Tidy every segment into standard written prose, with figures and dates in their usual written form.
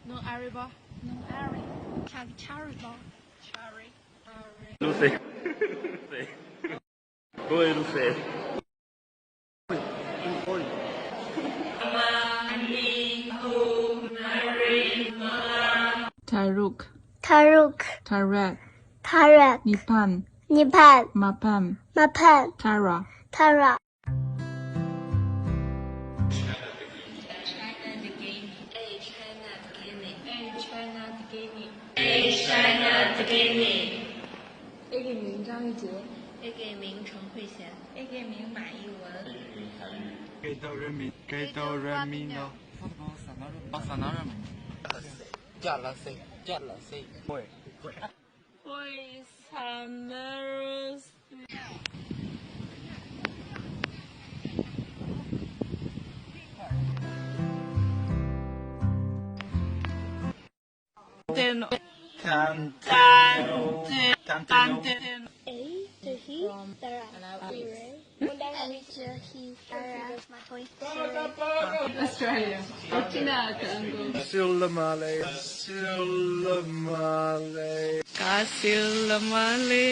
No Ariba. No Ari. Chariba. Chari. Lucy. Oi, Lucy. Oi. Taruk. Taruk. Tarak. Tarak. Nipan. Nipan. Mapan. Mapan. Tara. Tara. A 给名张玉洁 ，A 给名陈慧娴，A 给名马一文给到人民，给到人民了。巴萨纳人民。加了谁？会。会Samaras Australia. Sulamale. Sulamale. Kasilamali.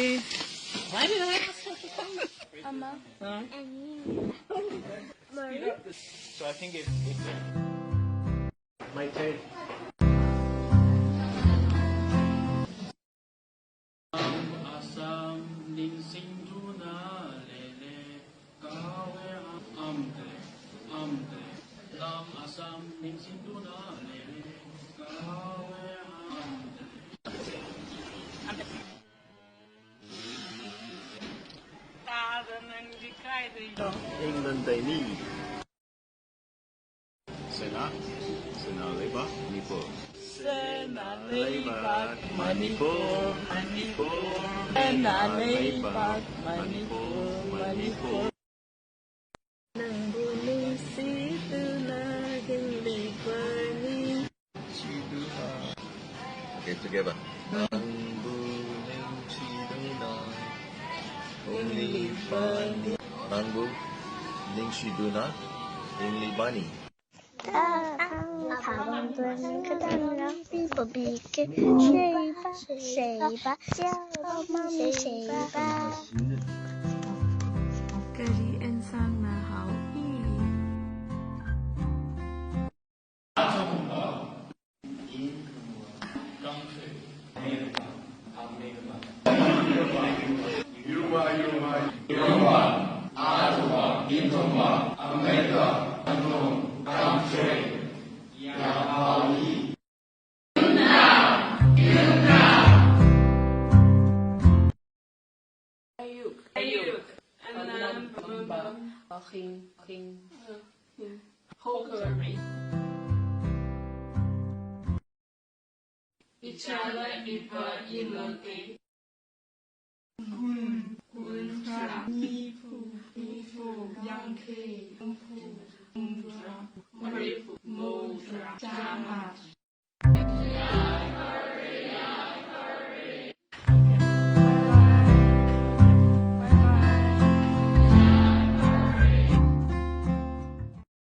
Why did I ask her to come? Emma. Huh? And Marie. So I think if MEITEILON. England they need. Sena Labour, Manipur. Sena Labour, Manipur. Sena Labour, Manipur. Okay, together. Only Bunny. Nangbu Ningshiduna Only Bunny. Cái anh sang là hảo ý. Ayuk. Anam bum king. Hokery. Ichala ipa iloke. Hun tra. Nifu. Yanke. Umpura. Marifu. Modra. Jama.